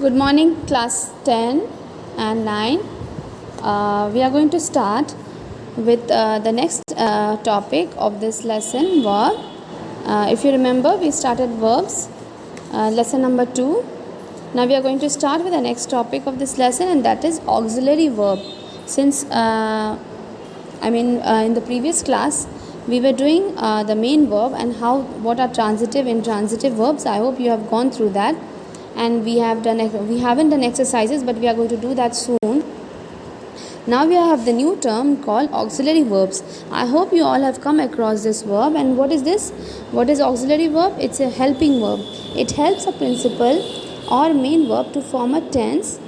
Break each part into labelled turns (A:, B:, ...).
A: Good morning, class 10 and 9. We are going to start with the next topic of this lesson, verb. If you remember, we started verbs, lesson number 2. Now we are going to start with the next topic of this lesson, and that is auxiliary verb. Since in the previous class we were doing the main verb and what are transitive and intransitive verbs. I hope you have gone through that, and we haven't done exercises, but we are going to do that soon. Now we have the new term called auxiliary verbs. I hope you all have come across this verb. And what is this? What is auxiliary verb? It's a helping verb. It helps a principal or main verb to form a tense,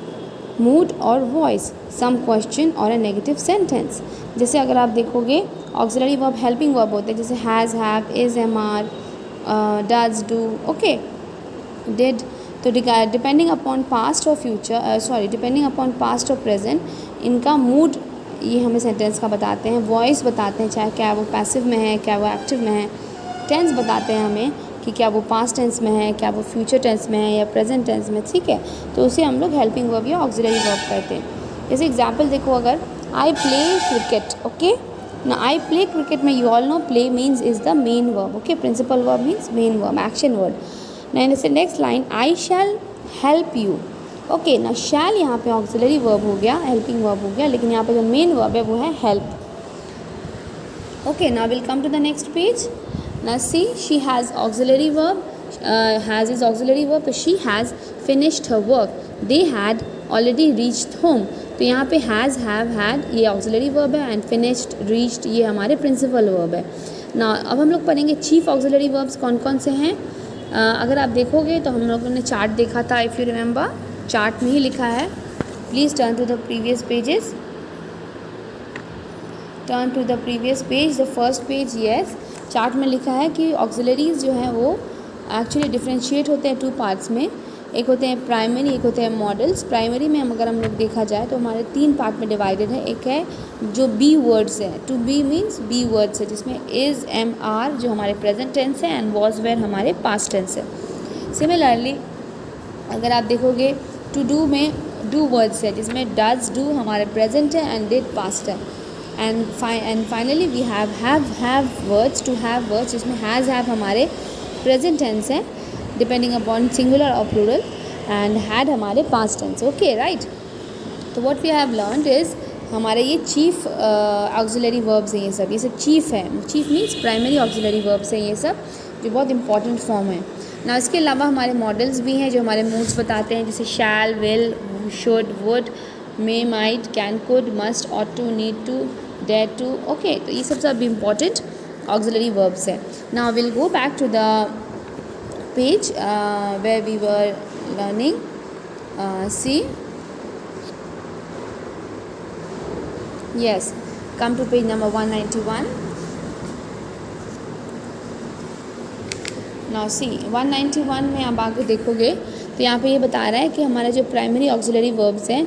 A: mood or voice, some question or a negative sentence. जैसे अगर आप देखोगे auxiliary verb helping verb होते हैं, जैसे has, have, is, am, are, does, do, okay, did. तो depending upon past और future depending upon past और प्रेजेंट, इनका मूड ये हमें सेंटेंस का बताते हैं, वॉइस बताते हैं, चाहे क्या वो पैसिव में है, क्या वो एक्टिव में है, टेंस बताते हैं हमें कि क्या वो पास्ट टेंस में है, क्या वो फ्यूचर टेंस में है या प्रेजेंट टेंस में, ठीक है। तो उसे हम लोग हेल्पिंग वर्ब या ऑक्सिलरी वर्ब कहते हैं। जैसे एग्जाम्पल देखो, अगर आई प्ले क्रिकेट, ओके ना, आई प्ले क्रिकेट में you all know play means is the main verb, okay, principal verb means main verb, action word. Next line, I shall help you, okay ना, shall यहाँ पे auxiliary verb हो गया, helping verb हो गया, लेकिन यहाँ पे जो मेन वर्ब है वो है help. Okay, now will come to the next page. Now see, she has auxiliary verb, has is auxiliary verb, she has finished her work, they had already reached home। तो यहाँ पे has, have, had ये auxiliary verb है, and finished, reached ये हमारे principal verb है। ना अब हम लोग पढ़ेंगे chief auxiliary verbs कौन कौन से हैं। अगर आप देखोगे तो हम लोगों ने चार्ट देखा था, इफ़ यू रिमेंबर, चार्ट में ही लिखा है। Please turn to the previous pages, turn to the previous page, the first page. Yes, chart में लिखा है कि ऑक्सिलरीज जो हैं वो एक्चुअली डिफ्रेंशिएट होते हैं टू पार्ट्स में। एक होते हैं प्राइमरी, एक होते हैं मॉडल्स। प्राइमरी में अगर हम लोग देखा जाए तो हमारे 3 पार्ट में डिवाइडेड है। एक है जो बी वर्ड्स है, to be means be words है, जिसमें इज़, एम, आर जो हमारे प्रेजेंट टेंस है, एंड वॉज, वेयर हमारे पास्ट टेंस है। सिमिलरली अगर आप देखोगे टू डू में डू वर्ड्स है, जिसमें डज, डू हमारे प्रेजेंट है, एंड डिड पास्ट है। And finally we have words, to have words, जिसमें हैज़, हैव हमारे प्रेजेंट टेंस है डिपेंडिंग अपॉन सिंगुलर और प्लूरल, एंड हैड हमारे पास्ट टेंस, ओके राइट। तो what we have learned is हमारे ये चीफ ऑक्सिलरी वर्ब्स हैं, ये सब चीफ है। Chief means primary auxiliary verbs हैं ये सब, जो बहुत इंपॉर्टेंट फॉर्म है ना। इसके अलावा हमारे मॉडल्स भी हैं जो हमारे मूड्स बताते हैं, जैसे shall, will, should, would, may, might, can, could, must, ought to, need to, dare to, okay. तो ये सब इम्पॉर्टेंट ऑक्सिलरी वर्ब्स है। Now will go back to the page where we were learning. See, yes, come to page number 191. now see 191 में आप आगे देखोगे तो यहाँ पे ये बता रहा है कि हमारे जो प्राइमरी ऑक्सिलरी वर्ब्स हैं,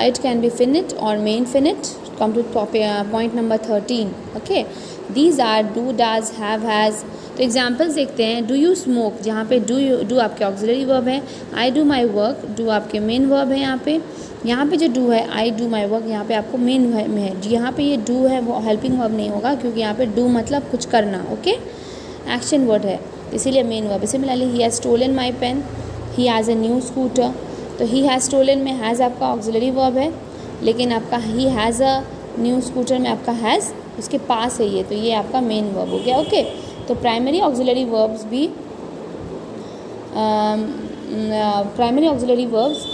A: इट कैन बी फिनिट और main finite. Come to point number 13, okay. These are do, does, have, has. तो एग्जाम्पल्स देखते हैं। डू यू स्मोक, जहाँ पे डू आपके ऑक्सिलरी वर्ब है। I do my work, do आपके मेन वर्ब है। यहाँ पे जो डू है, आई डू माई वर्क, यहाँ पे आपको मेन में है। यहाँ पे ये डू है वो हेल्पिंग वर्ब नहीं होगा, क्योंकि यहाँ पे डू मतलब कुछ करना, ओके, एक्शन वर्ड है, इसीलिए main verb. Similarly he has stolen my pen, he has a new scooter. तो ही हैज़ स्टोलन में हैज़ आपका ऑक्सिलरी वर्ब है, लेकिन आपका he has a new scooter में आपका हैज़ उसके पास है ये, तो ये आपका मेन वर्ब हो गया, ओके। तो प्राइमरी ऑक्सिलरी वर्ब्स भी primary auxiliary verbs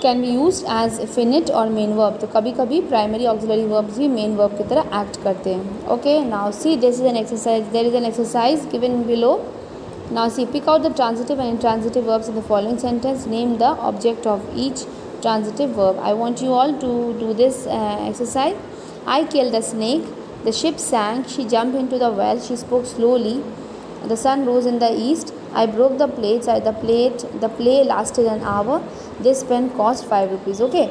A: can be used as finite और मेन वर्ब। तो कभी कभी प्राइमरी ऑक्सिलरी वर्ब्स भी मेन वर्ब की तरह एक्ट करते हैं, okay. Now see, this is an exercise, there is an exercise given below. Now see, pick out the transitive and intransitive verbs in the following sentence. Name the object of each transitive verb. I want you all to do this exercise. I killed the snake. The ship sank. She jumped into the well. She spoke slowly. The sun rose in the east. I broke the plates. The play lasted an hour. This pen cost 5 rupees. Okay.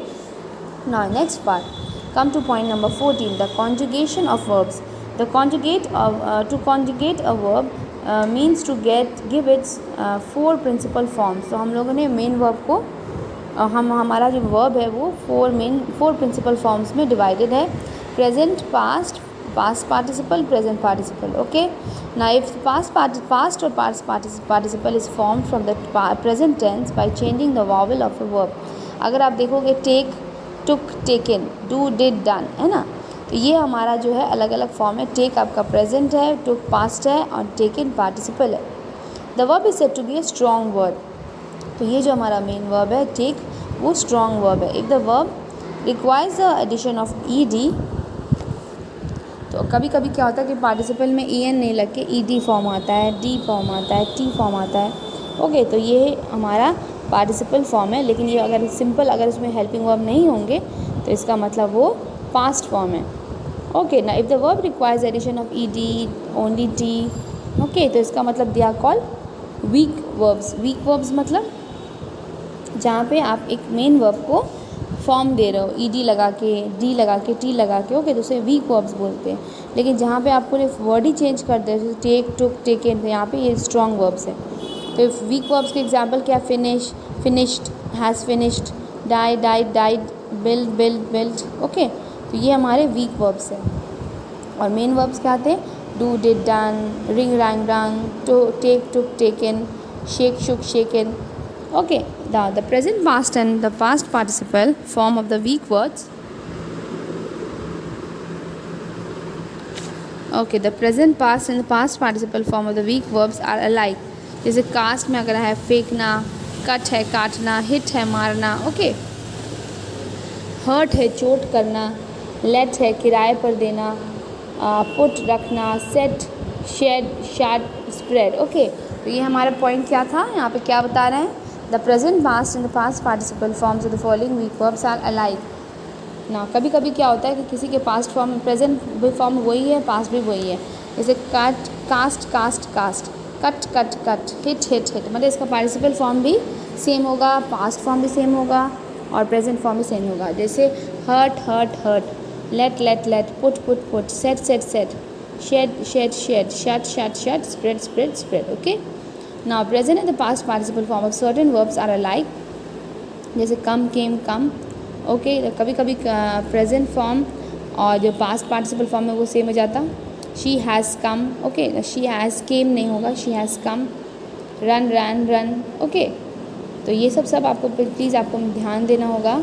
A: Now next part. Come to point number 14. The conjugation of verbs. To conjugate a verb, means to give its 4 principal forms. तो हम लोगों ने main verb को हमारा जो verb है वो 4 principal forms में डिवाइडेड है। Present, past, past participle, present participle. Okay, now if past और past participle is formed from the present tense by changing the vowel of a verb. अगर आप देखोगे take, took, taken, do, did, done, है ना, तो ये हमारा जो है अलग अलग फॉर्म है। टेक आपका प्रेजेंट है, टुक पास्ट है और टेकन पार्टिसिपल है। The verb is said to be a strong verb. तो ये जो हमारा मेन वर्ब है टेक, वो स्ट्रॉन्ग वर्ब है। If the verb requires the addition of E D, तो कभी कभी क्या होता है कि पार्टिसिपल में ई एन नहीं लग के ई डी फॉर्म आता है, डी फॉर्म आता है, टी फॉर्म आता है। ओके, तो ये हमारा पार्टिसिपल फॉर्म है। लेकिन ये अगर सिंपल, अगर इसमें हेल्पिंग वर्ब नहीं होंगे तो इसका मतलब वो पास्ट फॉर्म है। ओके, ना if the verb requires addition of E D, only T, okay, तो इसका मतलब they are called weak verbs. Weak verbs मतलब जहाँ पे आप एक मेन वर्ब को फॉर्म दे रहे हो, ई डी लगा के, डी लगा के, टी लगा के, ओके, तो उसे वीक वर्ब्स बोलते हैं। लेकिन जहाँ पे आप पूरे वर्ड ही चेंज कर दे, जैसे टेक, टुक, टेकन, तो यहाँ पे ये स्ट्रॉन्ग वर्ब्स है। तो वीक वर्ब्स के एग्जाम्पल क्या, finish, finished, has finished, die, died, died, build, build, build. Okay, तो ये हमारे वीक वर्ब्स हैं। और मेन वर्ब्स क्या आते हैं, do, did, done, ring, rang, rung, to, take, took, taken, shake, shook, shaken. Okay, now the present, past and the past participle form of the weak words. Okay, the present, past and the past participle form of the weak verbs are alike. जैसे cast में अगर है फेंकना, cut है काटना, hit है मारना, okay, hurt है चोट करना, लेट है किराए पर देना, पुट रखना, set, shed, shut, spread. Okay, तो ये हमारा पॉइंट क्या था, यहाँ पे क्या बता रहे हैं, the present, past and the past participle forms of the following weak verbs are alike. ना कभी कभी क्या होता है कि किसी के पास्ट फॉर्म, प्रेजेंट भी फॉर्म वही है, पास्ट भी वही है। जैसे cut, cast, cast, cast, cut, cut, cut, hit, hit, hit, मतलब इसका पार्टिसिपल फॉर्म भी सेम होगा, पास्ट फॉर्म भी सेम होगा और प्रेजेंट फॉर्म भी सेम होगा। जैसे hurt, hurt, hurt, let, let, let, put, put, put, set, set, set, shed, shed, shed, shut, shut, shut, spread, spread, spread. Okay, now present and the past participle form of certain verbs are alike, जैसे come, came, come। Okay, कभी कभी present form और जो past participle form है वो same हो जाता। She has come, okay, she has केम नहीं होगा, she has come. Run, run, run. Okay, तो ये सब आपको प्लीज़ आपको ध्यान देना होगा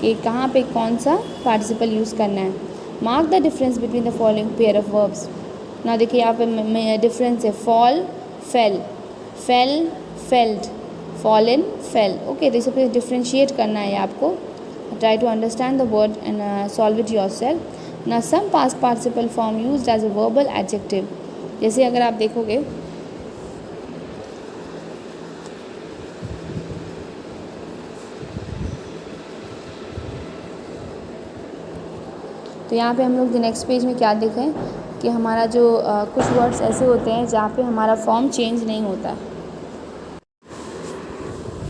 A: कि कहाँ पे कौन सा पार्टिसिपल यूज़ करना है। Mark the difference between the following pair of verbs. ना देखिए यहाँ पे डिफरेंस है, fall, fell, fell, felled, fallen, fell. Okay, तो इसे पे डिफ्रेंशिएट करना है आपको। Try to understand the word and solve it yourself. ना some past participle form used as a verbal adjective, जैसे अगर आप देखोगे तो यहाँ पे हम लोग नेक्स्ट पेज में क्या देखें कि हमारा जो कुछ वर्ड्स ऐसे होते हैं जहाँ पे हमारा फॉर्म चेंज नहीं होता।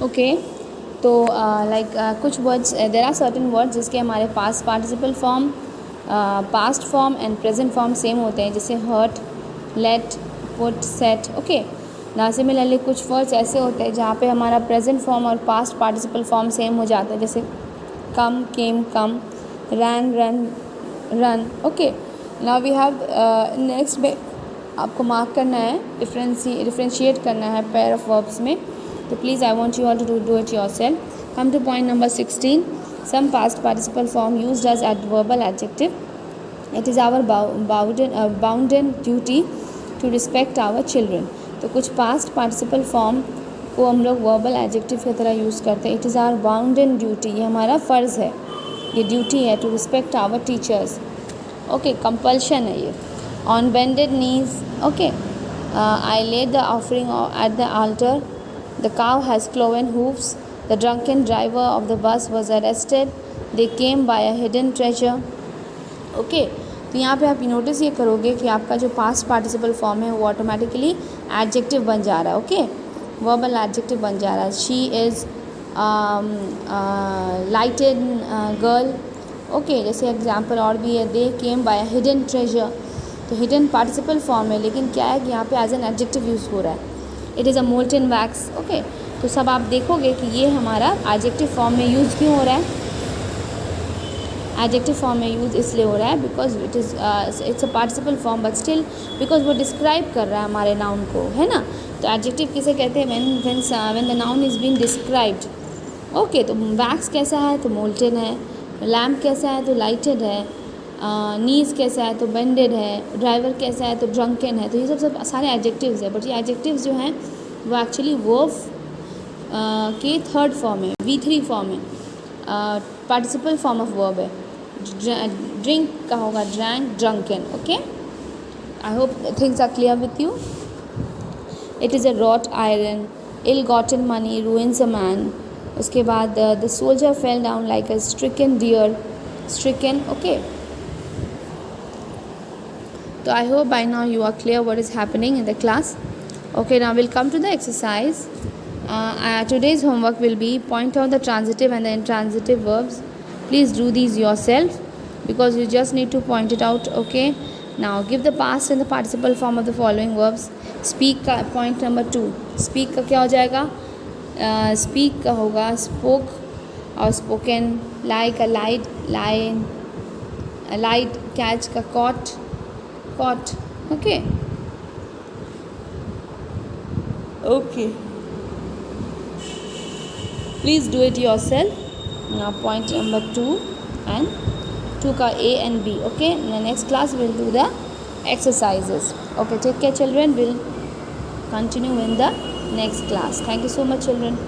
A: ओके, तो लाइक कुछ words, there are certain words जिसके हमारे past participle form, past form and present form same होते हैं, जैसे hurt, let, put, set. Okay, ना सिमिलरली कुछ वर्ड्स ऐसे होते हैं जहाँ पे हमारा प्रेजेंट फॉर्म और पास्ट पार्टिसिपल फॉर्म सेम हो जाता है, जैसे come, came, come, ran, run, run. Okay, now we have next में आपको मार्क करना है, डिफ्रेंशिएट करना है पेयर ऑफ वर्ब्स में। तो please I want you all to do it yourself. Come to point number 16। Some past participle form used as adverbial adjective. It is our bounden duty to respect our children. तो कुछ past participle form को हम लोग verbal adjective की तरह use करते हैं। It is our bounden duty, ये हमारा फ़र्ज़ है, ये ड्यूटी है, to respect our teachers. Okay, compulsion है ये। On bended knees, okay, I laid the offering at the altar. The cow has cloven hoofs. The drunken driver of the bus was arrested. They came by a hidden treasure. Okay, तो यहाँ पे आप notice ये करोगे कि आपका जो past participle form है वो ऑटोमेटिकली एडजेक्टिव बन जा रहा है। ओके, वर्बल एडजेक्टिव बन जा रहा है। She is lighted girl. Okay, जैसे एग्जाम्पल और भी है, they came by a hidden treasure. तो हिडन पार्टिसिपल फॉर्म है, लेकिन क्या है कि यहाँ पे एज एन एडजेक्टिव यूज़ हो रहा है. It is a molten wax. Okay, तो सब आप देखोगे कि ये हमारा एडजेक्टिव फॉर्म में यूज़ क्यों हो रहा है. एडजेक्टिव फॉर्म में यूज़ इसलिए हो रहा है because it's a participle form, but still because वो डिस्क्राइब कर रहा है हमारे नाउन को, है ना. तो एडजेक्टिव किसे कहते हैं, when the noun is being described. Okay, तो वैक्स कैसा है तो मोल्टन है, लैम्प कैसा है तो लाइटेड है, नीज कैसा है तो बेंडेड है, ड्राइवर कैसा है तो ड्रंकन है. तो ये सब सारे एडजेक्टिव्स है, बट ये एडजेक्टिव्स जो हैं वो एक्चुअली वर्ब के थर्ड फॉर्म है, V3 फॉर्म है, पार्टिसिपल फॉर्म ऑफ वर्ब है. ड्रिंक का होगा drank, drunken. Okay, I hope things are clear with you. It is a wrought iron, ill gotten money ruins a man. उसके बाद the soldier fell down like a stricken deer, stricken. Okay, so I hope by now you are clear what is happening in the class. Okay, now we'll come to the exercise. Today's homework will be point out the transitive and the intransitive verbs. Please do these yourself because you just need to point it out. Okay, now give the past and the participle form of the following verbs. Speak का point number 2. Speak का क्या हो जाएगा, speak का होगा spoke और spoken. Lie का lied, lied, lied. Catch का caught, caught. Okay, okay, please do it yourself. Now point number 2 and 2 ka A and B. Okay, in the next class we'll do the exercises. Okay, take care children, we'll continue in the next class. Thank you so much children.